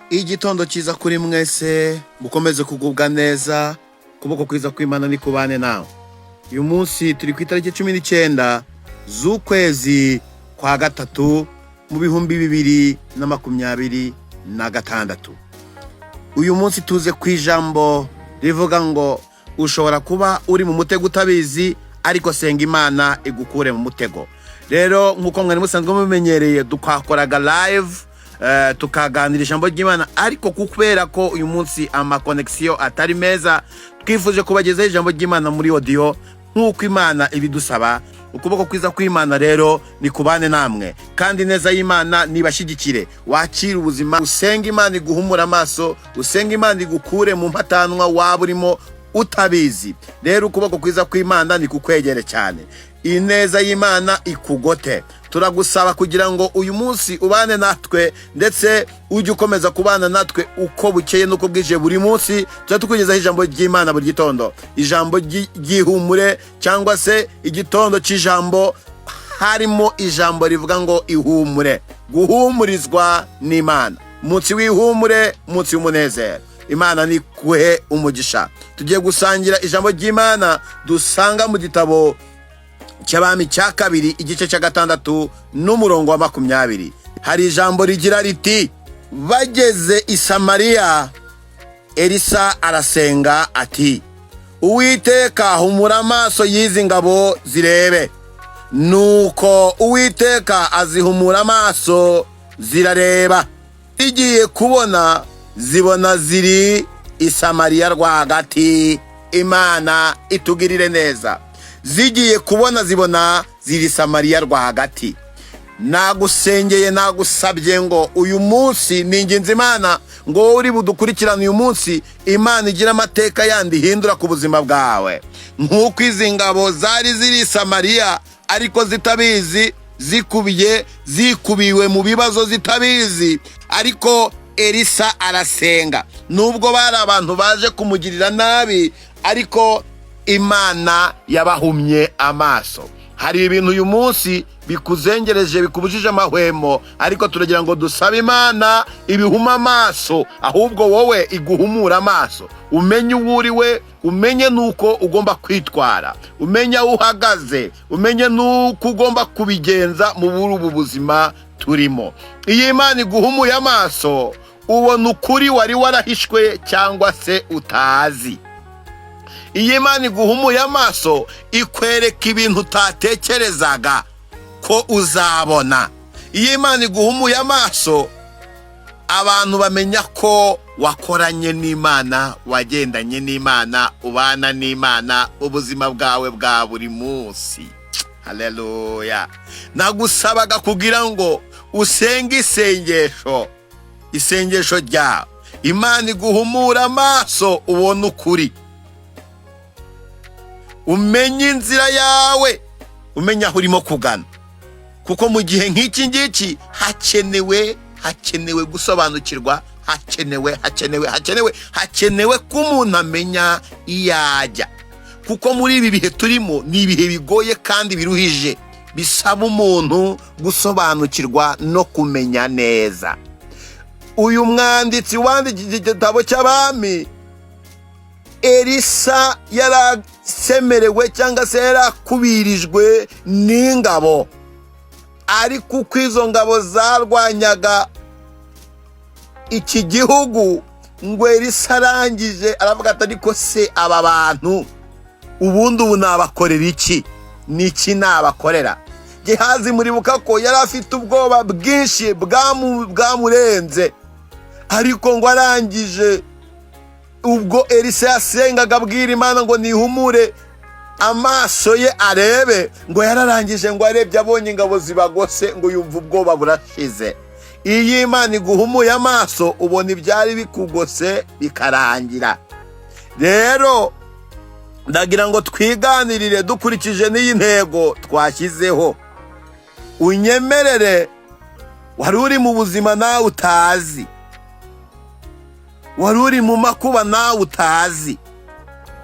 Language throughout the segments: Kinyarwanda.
Igitondo cyiza kuri mwese, mukomeze kugubwa neza, kuboko kwiza kw'Imana ni kubane nawe. Uyu munsi turi ku itariki 19 z'ukwezi kwa gatatu mu 2026. Uyu munsi tuze ku ijambo rivuga ngo ushobora kuba uri mu mutego utabizi, ariko senga Imana igukure mu mutego. Rero nkuko mwari musanzwe mumenyereye, dukakoraga live tukaganira ijambo ry'Imana, ariko kubera ko uyu munsi ama connection atari meza, twifuje kubagezaho ijambo ry'Imana muri audio nkuko Imana ibidusaba. Ukuboko kwiza kw'Imana rero ni kubane namwe, kandi neza y'Imana nibashigikire. Wakira ubuzima, usenga Imana iguhumura amaso, usenga Imana igukure mu mpatanwa waba urimo utabizi. Rero ukuboko kwiza kw'Imana ni kukwegere cyane, ineza y'Imana ikugote. Turagusaba kugira ngo uyu munsi ubane natwe, ndetse ujye ukomeza kubana natwe uko bukeye nuko bwije. Buri munsi tukugezaho ijambo ry'Imana buri gitondo, ijambo ry'ihumure cyangwa se igitondo cy'ijambo, harimo ijambo rivuga ngo ihumure, guhumurizwa n'Imana. Munsi w'ihumure, munsi w'umunezero. Imana ni kuhe umugisha. Tugiye gusangira ijambo ry'Imana dusanga mu gitabo cy'Abami cya kabiri igice cya 6 n'umurongo wa 20. Hari ijambo rigira riti, bageze i Samariya, Elisa arasenga ati, Uwiteka humura amaso y'izi ngabo zirebe. Nuko Uwiteka azihumura amaso zirareba. Igiye kubona zibona ziri i Samariya rwagati. Imana itugirire neza. Zigiye kubona zibona ziri Samariya rwagati. Nagusengeye, nagusabye ngo uyu munsi ninginze Imana ngo uri budukurikirana uyu munsi, Imana igira amateka yandi hindura ku buzima bwawe. Nkuko izi ngabo zari ziri Samariya ariko zitabizi, zikubiwe mu bibazo zitabizi, ariko Elisa arasenga. Nubwo bari abantu baje kumugirira nabi, ariko Imana yabahumye amaso. Hari ibintu uyu munsi bikuzengereje, bikubujije amahwemo, ariko turagira ngo dusabe Imana ibihuma amaso, ahubwo wowe iguhumura amaso. Umenye uwo uriwe, umenye nuko ugomba kwitwara, umenye aho uhagaze, umenye nuko ugomba kubigenza mu ubu buzima turimo. Iyi Imana iguhumuye amaso, ubona ukuri wari warahishwe cyangwa se utazi. Iyi Imana iguhumuye amaso, ikwereka ibintu utatekerezaga ko uzabona. Iyi Imana iguhumuye amaso, abantu bamenya ko wakoranye n'Imana, wagendanye n'Imana, ubana n'Imana ubuzima bwawe bwa buri munsi. Haleluya. Nagusabaga kugira ngo usenge isengesho ryawe, Imana iguhumura amaso, ubona ukuri, umenye inzira yawe, umenye aho urimo kugana. Kuko mu gihe nk'iki ngiki hakenewe gusobanukirwa, hakenewe ko umuntu amenya iyajya. Kuko muri ibi bihe turimo ni ibihe bigoye kandi biruhije, bisaba umuntu gusobanukirwa no kumenya neza. Uyu mwanditsi wanditse igitabo cy'Abami, Elisa yarasemerewe cyangwa se yarakubirijwe n'ingabo, ariko uko izo ngabo zarwanyaga iki gihugu, ngo Elisa arangije aravuga ati, ariko se aba bantu ubundi ubu nabakorera iki? Niki nabakorera? Gehazi muribuka ko yari afite ubwoba bwinshi bwamurenze, ariko ngo arangije, ubwo Elisa yasengaga abwira Imana ngo nihumure amaso ye arebe, ngo yararangije ngo arebye abonye ingabo zibagose, ngo yumva ubwoba burashize. Iyi Imana iguhumuye amaso, ubona ibyari bikugose bikarangira. Rero ndagira ngo twiganirire dukurikije n'iyi ntego twashyizeho. Unyemerere, wari uri mu buzima nawe utazi, wari uri mu makuba nawe utazi,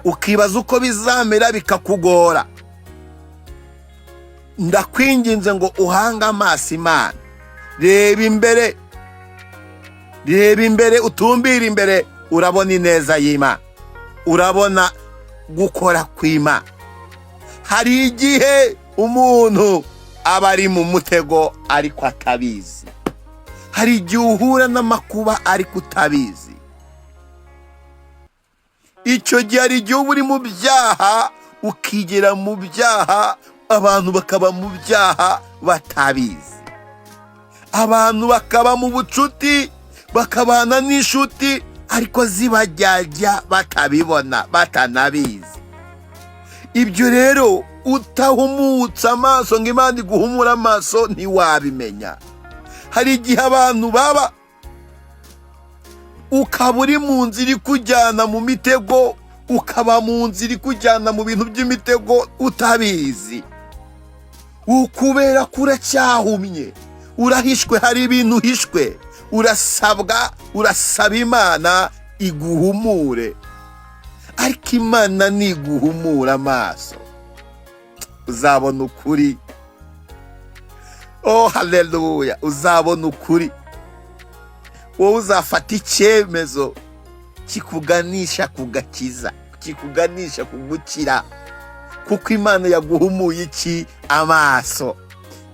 ukibaza uko bizamera bikakugora. Ndakwinginze ngo uhange amaso Imana, reba imbere, reba imbere, utumbire imbere, urabona ineza y'Imana, urabona gukora kw'Imana. Hari igihe umuntu aba ari mu mutego ariko atabizi. Hari igihe uhura n'amakuba ariko utabizi. Icyo gihe hari igihe uba uri mu byaha, ukigera mu byaha, abantu bakaba mu byaha batabizi. Abantu bakaba mu bucuti, bakabana n'inshuti ariko zibajyajya batabibona, batanabizi. Ibyo rero utahumutse amaso ngo Imana iguhumure amaso ntiwabimenya. Hari igihe abantu baba, ukaba uri mu nzira ikujyana mu mitego, ukaba mu nzira ikujyana mu bintu by'imitego utabizi. Ukubera kuracyahumye, urahishwe, hari ibintu uhishwe, urasaba Imana iguhumure. Ariko Imana niguhumura amaso, uzabona ukuri. Oh haleluya, uzabona ukuri. Wowe uzafata icyemezo kikuganisha ku gakiza, kikuganisha ku gukira, kuko Imana yaguhumuye iki? Amaso.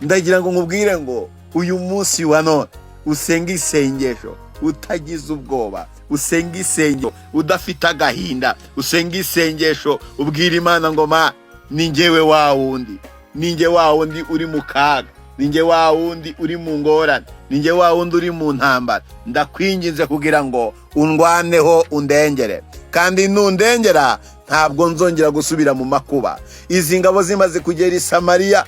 Ndagira ngo nkubwire ngo uyu munsi wa none usenga isengesho utagize ubwoba, usenga isengesho udafite agahinda, usenga isengesho ubwira Imana ngo ma, ni njyewe wa wundi, ni njye wa wundi uri mu kaga, ni njye wa wundi uri mu ngorane, ni njye wa wundi uri mu ntambara. Ndakwinginze kugira ngo undwaneho, undengere, kandi nundengera ntabwo nzongera gusubira mu makuba. Izi ngabo zimaze kugera i Samariya,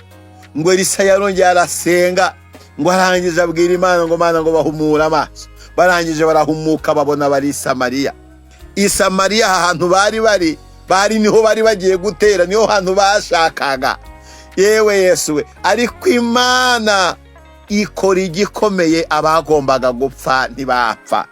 ngo Elisa yarongeye arasenga, ngo arangije abwira Imana ngo Mana ngo bahumura amaso. Barangije barahumuka, babona bari i Samariya. I Samariya ahantu bari niho bari bagiye gutera, niho hantu bashakaga. Yewe Yesu we, ariko Imana ikora igikomeye, abagombaga gupfa ntibapfa.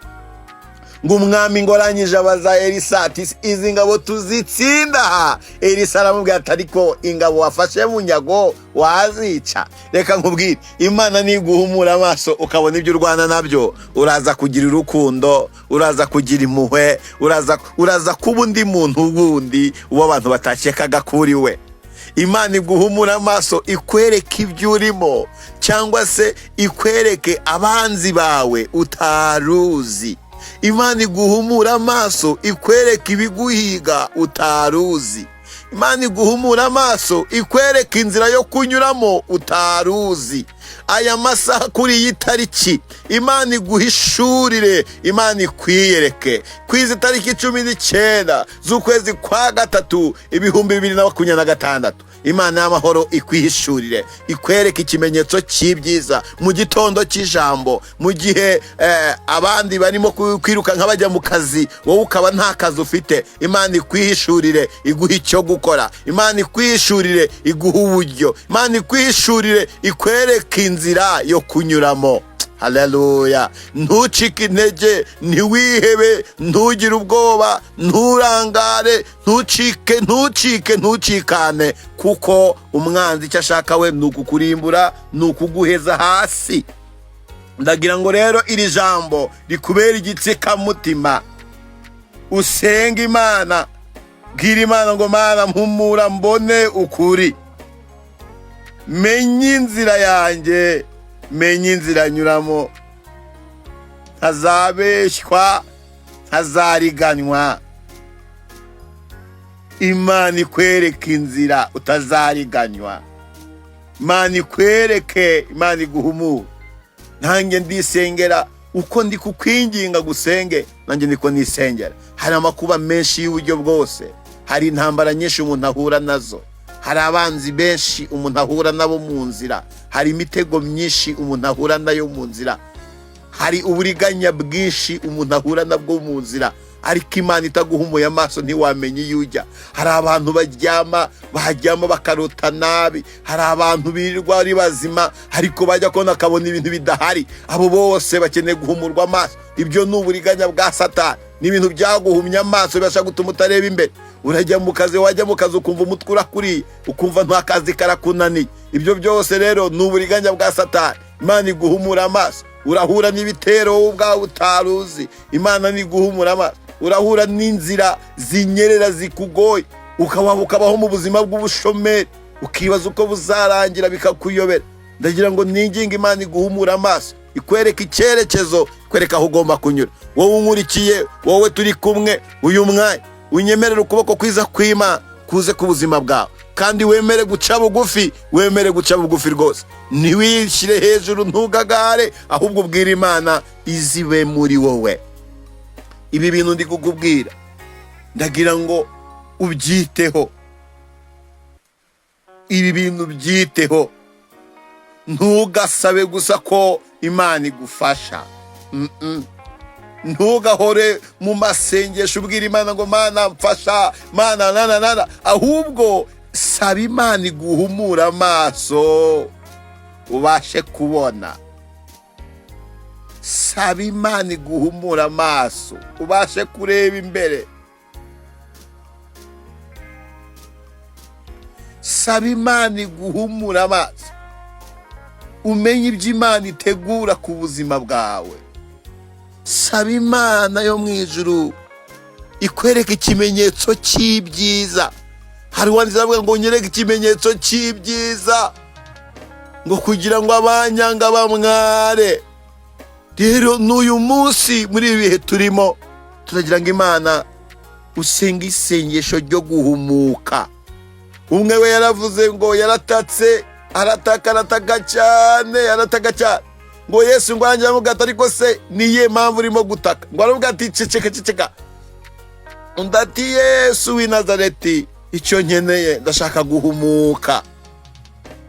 Ngo umwami ngo arangije abaza Elisa ati izi ngabo tuzitsinda? Elisa aramubwira ati ariko ingabo wafashe bunyago wazica. Reka nkubwire, Imana niguhumura amaso ukabona ibyo urwana nabyo, uraza kugira urukundo, uraza kugira impuhwe, uraza kuba undi muntu wundi uwo abantu batakekaga kuri we. Imana iguhumura amaso, ikwereke ibyo urimo, cyangwa se ikwereke abanzi bawe utaruzi. Imana iguhumura amaso, ikwereke ibiguhiga utaruzi. Imana iguhumura amaso, ikwereke inzira yo kunyuramo utaruzi. Aya masaha kuri iyi tariki, Imana iguhishurire, Imana ikwiyereke. Kwizi tariki 19 z'ukwezi kwa gatatu 2026, Imana y'amahoro ikwihishurire, ikwereke ikimenyetso cy'ibyiza mu gitondo cy'ijambo. Mu gihe abandi barimo kwiruka nk'abajya mu kazi, wowe ukaba nta kazi ufite, Imana ikwihishurire, iguha icyo gukora. Imana ikwihishurire, iguha uburyo. Imana ikwihishurire, ikwereke inzira yo kunyuramo. Haleluya. Ntucike intege, ntiwihebe, ntugire ubwoba, nturangare, ntucikane, kuko umwanzi icyo ashaka we ni ukukurimbura, ni ukuguheza hasi. Ndagira ngo rero iri jambo rikubera igitsikamutima. Usenga Imana, bwira Imana ngo Mana mpumura mbone ukuri, menye inzira yanjye, menye inzira nyuramo, ntazabeshywa, ntazariganywa. Imana ikwereke inzira utazariganywa, Imana ikwereke, Imana iguhumure. Nanjye ndisengera uko ndi kukwinginga gusenge, nanjye ndiko nisengera. Hari amakuba menshi y'uburyo bwose, hari intambara nyinshi umuntu ahura nazo, hari abanzi benshi umuntu ahura nabo mu nzira, hari imitego myinshi umuntu ahura nayo mu nzira, hari uburiganya bwinshi umuntu ahura nabwo mu nzira. Ariko Imana itaguhumuye amaso ntiwamenye iyo ujya. Hari abantu baryama bakarota nabi, hari abantu birirwa ari bazima ariko bajya kubona akabona ibintu bidahari. Abo bose bakeneye guhumurwa amaso. Ibyo ni uburiganya bwa Satani, n'ibintu byaguhumya amaso bibasha gutuma utareba imbere. Urajya mu kazi, wajya mu kazi ukumva umutwe urakuriye, ukumva nta kazi karakunaniye. Ibyo byose rero ni uburiganya bwa Satani. Imana iguhumura amaso, urahura n'ibitero wowe ubwawe utaruzi. Imana niguhumura amaso, urahura n'inzira zinyerera zikugoye, ukabaho mu buzima bw'ubushomeri, ukibaza uko buzarangira bikakuyobera. Ndagira ngo ninginga Imana iguhumura amaso, ikwereka icyerekezo, ikwereka aho ugomba kunyura. Wowe unkurikiye, wowe turi kumwe uyu mwanya, unyemerera ukuboko kwiza kw'Imana kuze ku buzima bwawe, kandi wemere guca bugufi, wemere guca bugufi rwose. Ntiwishyire hejuru, ntugagare, ahubwo ubwira Imana izibe muri wowe. Ibi bintu ndi kukubwira ndagira ngo ubyiteho, ibi bintu byiteho. Ntugasabe gusa ko Imana igufasha. Ntugahore mu masengesho ubwira Imana ngo Mana mfasha, Mana nana, ahubwo saba Imana iguhumura amaso ubashe kubona. Saba Imana iguhumura amaso ubashe kureba imbere. Saba Imana iguhumura amaso umenye ibyo Imana itegura ku buzima bwawe. Saba Imana yo mu ijuru ikwereka ikimenyetso cy'ibyiza. Hari uwanditse avuga ngo nyereke ikimenyetso cy'ibyiza, ngo kugira ngo abanyanga bamware. Rero n'uyu munsi muri ibi bihe turimo, turagira ngo Imana usenga isengesho ryo guhumuka. Umwe we yaravuze ngo yaratatse, arataka cyane, ngo Yesu ngo anjye amugata, ariko se niye mpamvu urimo gutaka? Ngo aravuga ati ceceka. Undi ati Yesu w'i Nazareti, icyo nkeneye ndashaka guhumuka.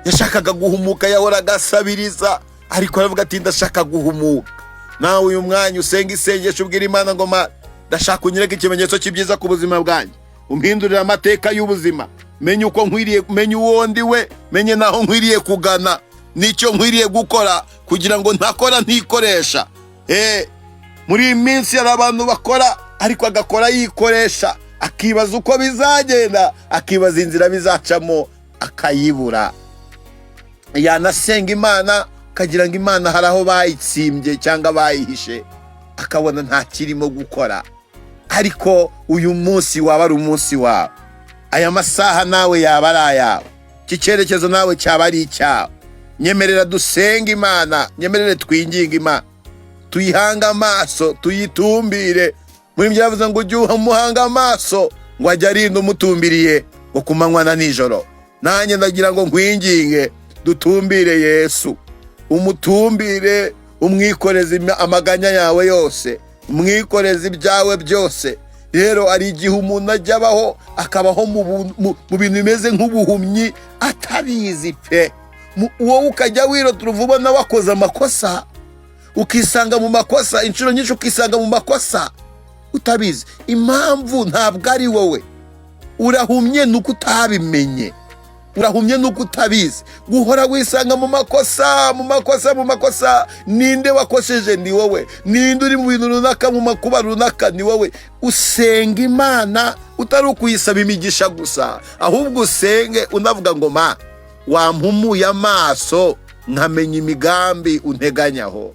Yashakaga guhumuka, yahoraga asabiriza, ariko aravuga ati ndashaka guhumuka. Nawe uyu mwanya usenga isengesho ubwira Imana ngo Mana ndashaka unyereke ikimenyetso cy'ibyiza ku buzima bwanjye, umpindurire amateka y'ubuzima, menye uko nkwiriye, menye uwo ndi we, menye naho nkwiriye kugana, nicyo nkwiriye gukora kugira ngo ntakora ntikoresha. Muri iyi minsi hari abantu bakora ariko agakora yikoresha, akibaza uko bizagenda, akibaza inzira bizacamo akayibura. Yanasenga Imana kagira ngo Imana hari aho bayitsimbye cyangwa bayihishe, akabona nta kirimo gukora. Ariko uyu munsi waba ari umunsi wawe, aya masaha nawe yaba ari ayawe, iki cyerekezo nawe cyaba ari icyawe. Nyemerera dusenga Imana, nyemerere twinginga Imana, tuyihanga amaso, tuyitumbire. Muri ibyo yavuze ngo ujye umuhanga amaso ngo ajye arinda umutumbiriye ngo ku manywa na nijoro. Nanjye ndagira ngo nkwinginge dutumbire Yesu, umutumbire, umwikoreze amaganya yawe yose, umwikoreze ibyawe byose. Rero ari igihe umuntu ajya abaho, akabaho mu bintu bimeze nk'ubuhumyi atabizi pe. Wowe ukajya wirota ubona wakoze amakosa, ukisanga mu makosa, inshuro nyinshi ukisanga mu makosa utabizi. Impamvu ntabwo ari wowe, urahumye nuko utabimenye, urahumye nuko utabizi. Guhora wisanga mu makosa, ninde wakosheje? Ni wowe. Ninde uri mu bintu runaka, mu makuba runaka? Ni wowe. Usenga Imana utari ukuyisaba imigisha gusa, ahubwo usenge unavuga ngo Mana wampumuye amaso nkamenya imigambi unteganyaho.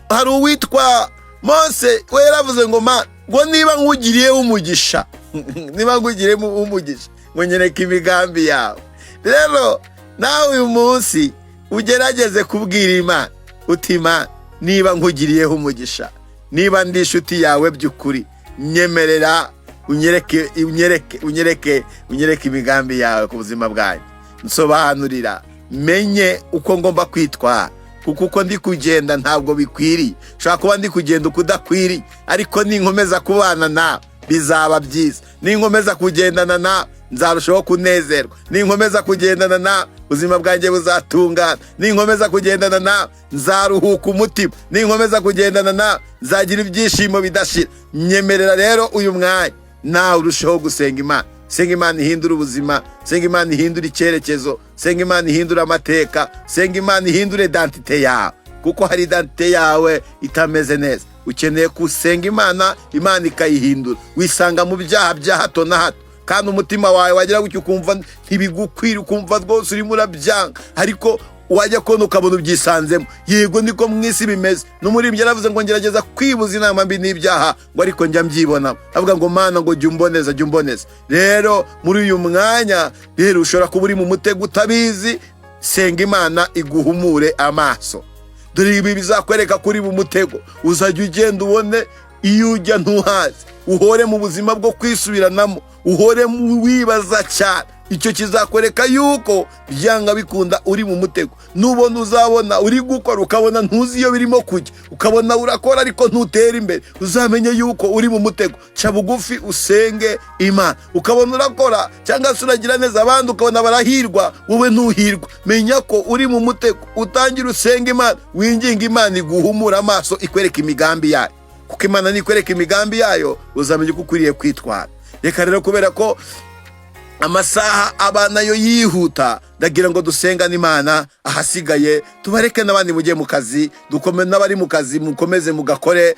Hari uwitwa Mose we yaravuze ngo Mana ngo niba nkugiriyeho umugisha ngo nyereke imigambi yawe. Rero nawe uyu munsi ugerageze kubwira Imana uti Mana niba nkugiriyeho umugisha, niba ndi inshuti yawe by'ukuri, nyemerera unyereke imigambi yawe ku buzima bwanjye. Nsobanurira, menye uko ngomba kwitwara, kuko uko ndi kugenda ntabwo bikwiriye. Ushobora kuba ndi kugenda uko udakwiriye, ariko ninkomeza kubana nawe bizaba byiza. Ninkomeza kugendana nawe nzarushaho kunezerwa. Ninkomeza kugendana nawe ubuzima bwanjye buzatungana. Ninkomeza kugendana nawe nzaruhuka umutima. Ninkomeza kugendana nawe nzagira ibyishimo bidashira. Nyemerera rero uyu mwanya nawe urushaho gusenga Imana. Senga Imana ihindura ubuzima, senga Imana ihindura icyerekezo, senga Imana ihindura amateka, senga Imana ihindura identite yawe, kuko hari identite yawe itameze neza. Ukeneye kusenga Imana, Imana ikayihindura. Wisanga mu byaha bya hato na hato, kandi umutima wawe wagira gutyo ukumva ntibigukwira, ukumva rwose urimo urabyanga, ariko wajya kubona ukabona ubyisanzemo. Yego niko mu isi bimeze. N'umuririmbyi yaravuze ngo ngerageza kwibuza inama mbi n'ibyaha, ngo ariko njya mbyibonamo. Avuga ngo Mana ngo jya umboneza, jya umboneza. Rero muri uyu mwanya rero ushobora kuba uri mu mutego utabizi, senga Imana iguhumure amaso. Dore ibi bizakwereka kuri mu mutego. Uzajya ugenda ubone iyo ujya ntuhazi, uhore mu buzima bwo kwisubiranamo, uhore wibaza cyane. Icyo kizakwereka yuko byanga bikunda uri mu mutego. Nubona uzabona uri gukora ukabona ntuzi iyo birimo kujya, ukabona urakora ariko ntutera imbere, uzamenye yuko uri mu mutego. Ca bugufi usenge Imana. Ukabona urakora cyangwa se uragira neza abandi ukabona barahirwa, wowe ntuhirwa, menya ko uri mu mutego. Utangira usenge Imana, winginga Imana iguhumura amaso, ikwereka imigambi yayo. Kuko Imana nikwereka imigambi yayo, uzamenye uko ukwiriye kwitwara. Reka rero kubera ko amasaha abana yo yihuta, ndagira ngo dusengane Imana. Ahasigaye tubareke n'abandi mujye mu kazi, dukomeze n'abari mu kazi mukomeze mugakore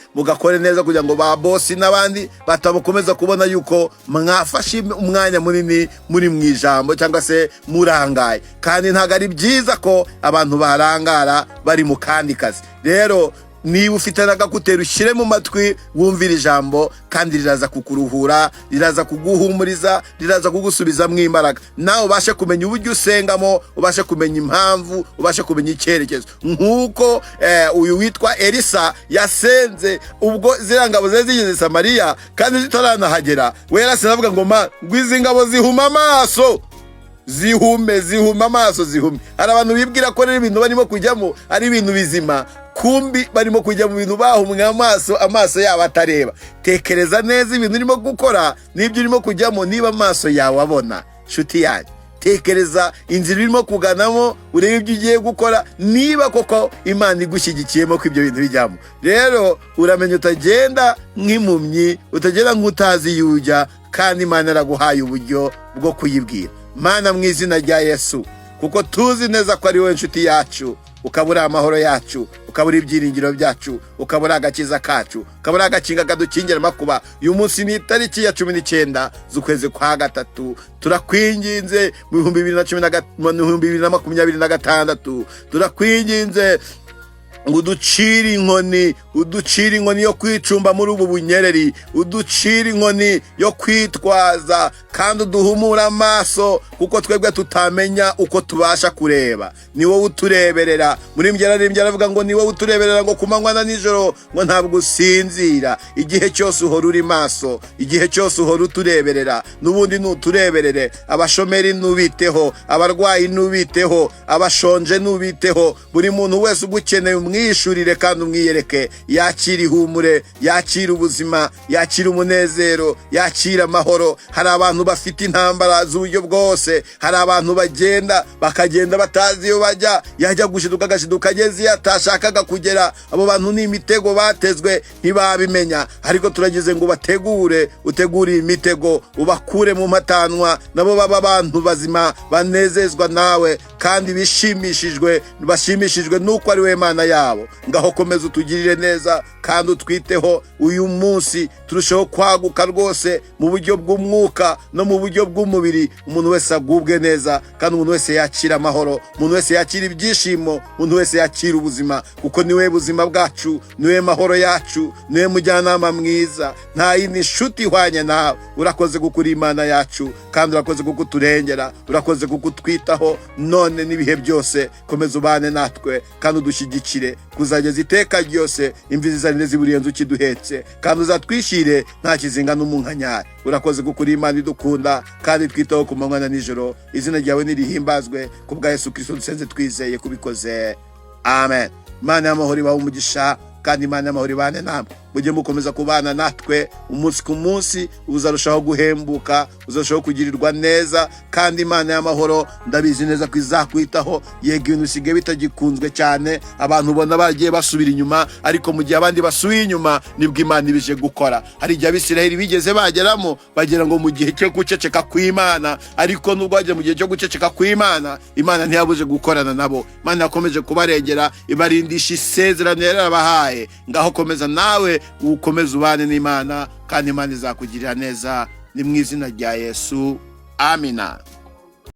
neza, kugira ngo ba boss n'abandi batabakomeza kubona yuko mwafashe umwanya munini muri mu ijambo cyangwa se murangaye. Kandi ntago ari byiza ko abantu barangara bari mu kandi kazi. Rero niba ufite n'agakutera ushyire mu matwi wumvira ijambo, kandi riraza kukuruhura, riraza kuguhumuriza, riraza kugusubizamo imbaraga. Nawe ubashe kumenya uburyo usengamo, ubashe kumenya impamvu, ubashe kumenya icyerekezo. Nk'uko uyu witwa Elisa yasenze ubwo ziriya ngabo ze zigeze Samariya kandi zitaranahagera, we yarase avuga ngo ngo izi ngabo zihuma amaso, zihuma amaso, zihume. Hari abantu bibwira ko rero ibintu barimo kujyamo ari ibintu bizima, kumbi barimo kujya mu bintu bahumwe amaso yabo atareba. Tekereza neza ibintu urimo gukora n'ibyo urimo kujyamo, niba amaso yawe abona. Nshuti yanjye, tekereza inzira urimo kuganamo, urebe ibyo ugiye gukora, niba koko Imana igushyigikiyemo ko ibyo bintu bijyamo. Rero uramenya utagenda nk'impumyi, utagenda nk'utazi iyo ujya, kandi Imana yaraguhaye uburyo bwo kuyibwira. Mana, mu izina rya Yesu, kuko tuzi neza ko ari wowe nshuti yacu, ukabura amahoro yacu, ukabura ibyiringiro byacu, ukabura agakiza kacu, ukabura agakinga kadukingira amakuba. Uyu munsi ni itariki ya 19 z'ukwezi kwa gatatu. Turakwinginze mu 2026, turakwinginze ngo uducire inkoni yo kwicumba muri ubu bunyereri, uducire inkoni yo kwitwaza, kandi uduhumura amaso, kuko twebwe tutamenya uko tubasha kureba. Ni wowe utureberera. Muri mbere aravuga ngo ni wowe utureberera, ngo kumanywa na nijoro ngo ntabwo usinzira. Igihe cyose uhora uri maso, igihe cyose uhora utureberera. N'ubundi nutureberere. Abashomeri nubiteho, abarwayi nubiteho, abashonje nubiteho. Buri muntu wese ugukeneye umwishurire kandi umwiyereke. Yakira ihumure, yakira ubuzima, yakira umunezero, yakira amahoro. Hari abantu bafite intambara z'uburyo bwose. Hari abantu bakagenda batazi iyo bajya, yajya gushiduka agashiduka ageze iyo atashakaga kugera. Abo bantu ni imitego batezwe, ntibabimenya. Ariko turagize ngo utegure imitego, ubakure mu matanwa, nabo baba abantu bazima banezezwa nawe, kandi bashimishijwe nuko ari we Mana yabo. Ngaho komeza utugirire neza, kandi utwiteho. Uyu munsi turushaho kwaguka rwose mu buryo bw'umwuka no mu buryo bw'umubiri. Umuntu wese agubwe neza, kandi umuntu wese yakira amahoro, umuntu wese yakira ibyishimo, umuntu wese yakira ubuzima, kuko niwe buzima bwacu, niwe mahoro yacu, niwe mujyanama mwiza. Nta yindi nshuti ihwanye nawe. Urakoze kuko uri Imana yacu, kandi urakoze kuko uturengera, urakoze kuko utwitaho none n'ibihe byose. Komeza ubane natwe kandi udushyigikire kuzageza iteka ryose. Imvi zizarinde ziburiyenze ukiduhetse, kandi uzatwishyire nta kizinga n'umunkanyari. Urakoze kuko uri Imana idukunda kandi twitaho ku manywa na nijoro. Izina ryawe nirihimbazwe, kubwa Yesu Kristo dusenze twizeye kubikoze, amen. Imana y'amahoro ibahe umugisha, kandi Imana y'amahoro ibane namwe. Mujye mukomeza kubana natwe umunsi ku munsi, uzarushaho guhembuka, uzarushaho kugirirwa neza, kandi Imana y'amahoro ndabizi neza ko izakwitaho. Yego ibintu bisigaye bitagikunzwe cyane, abantu ubona bagiye basubira inyuma, ariko mu gihe abandi basubiye inyuma nibwo Imana ibije gukora. Hari igihe Abisiraheli bigeze bageramo, bagira ngo mu gihe cyo guceceka kw'Imana, ariko nubwo bageze mu gihe cyo guceceka kw'Imana, Imana ntiyabuje gukorana nabo. Imana yakomeje kubarengera, ibarindisha isezerano yarabahaye. Ngaho komeza nawe ukomeze ubane n'Imana, kandi Imana izakugirira neza. Ni mu izina rya Yesu, amina.